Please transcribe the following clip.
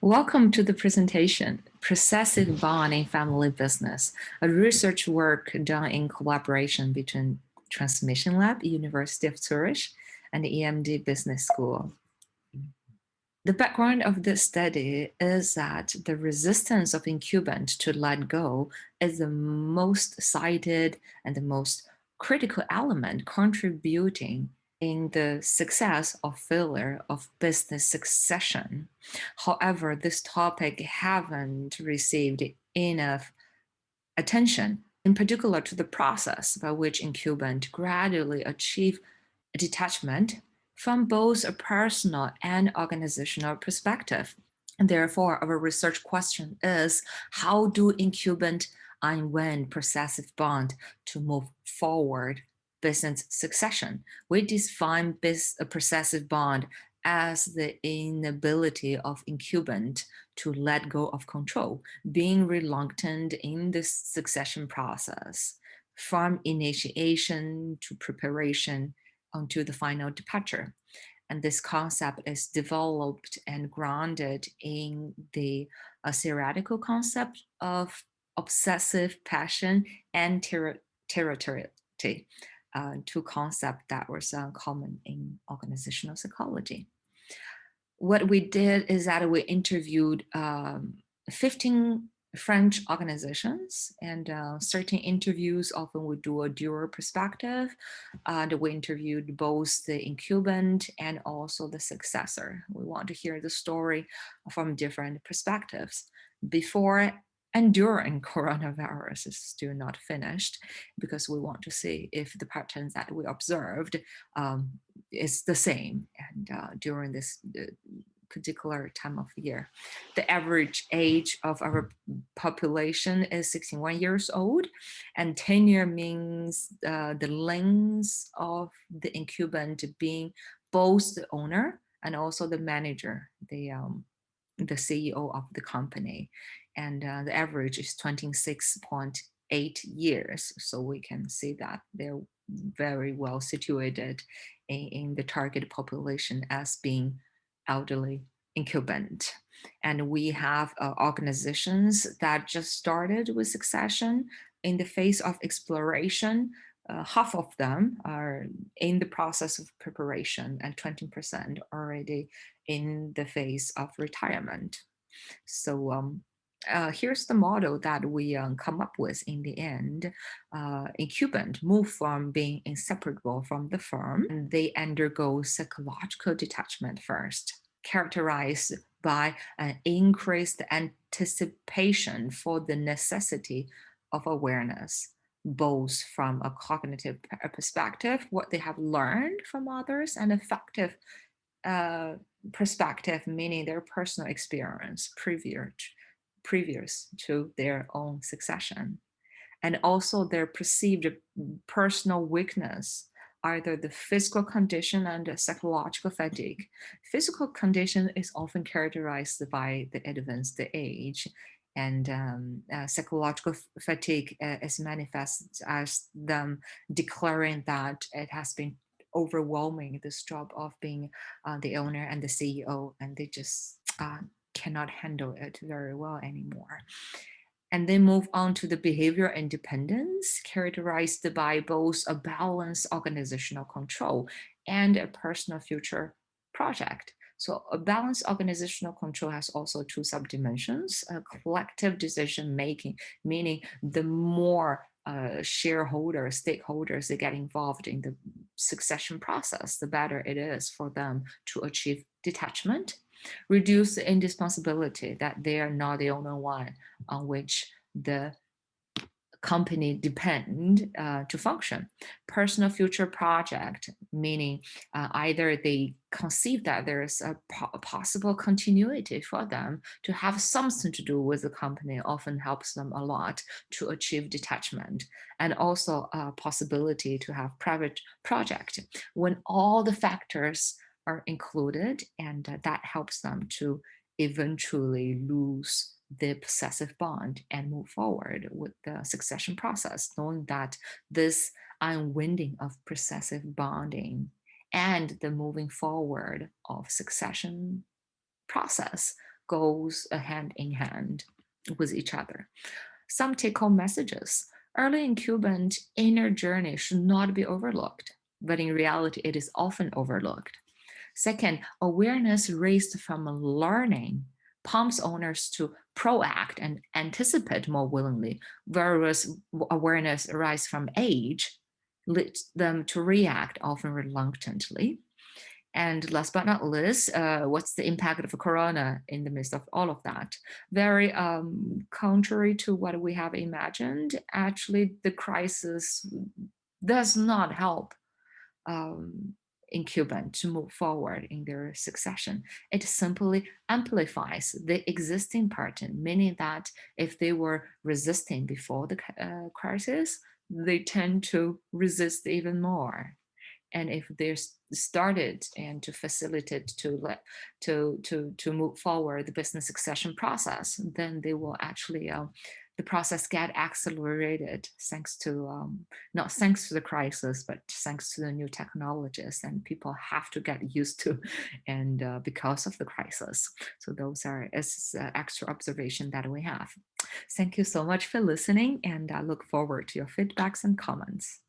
Welcome to the presentation, Possessive Bond in Family Business, a research work done in collaboration between Transmission Lab, University of Zurich, and the IMD Business School. The background of this study is that the resistance of incumbent to let go is the most cited and the most critical element contributing in the success or failure of business succession. However, this topic haven't received enough attention, in particular to the process by which incumbent gradually achieve detachment from both a personal and organizational perspective. And therefore, our research question is, how do incumbent unwind possessive bond to move forward business succession? We define a possessive bond as the inability of incumbent to let go of control, being reluctant in this succession process, from initiation to preparation onto the final departure. And this concept is developed and grounded in the theoretical concept of obsessive passion and territoriality, two concepts that were common in organizational psychology. What we did is that we interviewed 15 French organizations, and certain interviews often we do a dual perspective. And we interviewed both the incumbent and also the successor. We want to hear the story from different perspectives. Before and during coronavirus is still not finished, because we want to see if the patterns that we observed is the same and during this particular time of year. The average age of our population is 61 years old, and tenure means the length of the incumbent being both the owner and also the manager, the CEO of the company. And the average is 26.8 years. So we can see that they're very well situated in the target population as being elderly incumbent. And we have organizations that just started with succession in the phase of exploration. Half of them are in the process of preparation and 20% already in the phase of retirement. So here's the model that we come up with in the end. Incumbent move from being inseparable from the firm, and they undergo psychological detachment first, characterized by an increased anticipation for the necessity of awareness, both from a cognitive perspective, what they have learned from others, and affective perspective, meaning their personal experience previous to their own succession, and also their perceived personal weakness, either the physical condition and the psychological fatigue. Physical condition is often characterized by the advanced age, and psychological fatigue is manifested as them declaring that it has been overwhelming, this job of being the owner and the CEO, and they just cannot handle it very well anymore. And then move on to the behavioral independence, characterized by both a balanced organizational control and a personal future project. So a balanced organizational control has also two subdimensions: collective decision making, meaning the more shareholders, stakeholders that get involved in the succession process, the better it is for them to achieve detachment, reduce the indispensability that they are not the only one on which the company depend to function. Personal future project, meaning either they conceive that there is a possible continuity for them to have something to do with the company, often helps them a lot to achieve detachment, and also a possibility to have private project when all the factors are included, and that helps them to eventually lose the possessive bond and move forward with the succession process, knowing that this unwinding of possessive bonding and the moving forward of succession process goes hand in hand with each other. Some take-home messages. Early incumbent inner journey should not be overlooked, but in reality, it is often overlooked. Second, awareness raised from learning prompts owners to proact and anticipate more willingly, whereas awareness arising from age leads them to react often reluctantly. And last but not least, what's the impact of Corona in the midst of all of that? Very contrary to what we have imagined, actually the crisis does not help incumbent to move forward in their succession. It simply amplifies the existing pattern, meaning that if they were resisting before the crisis, they tend to resist even more. And if they're started and to facilitate to move forward the business succession process, then they will actually the process get accelerated thanks to not thanks to the crisis, but thanks to the new technologies and people have to get used to, and because of the crisis. So those are extra observation that we have. Thank you so much for listening, and I look forward to your feedbacks and comments.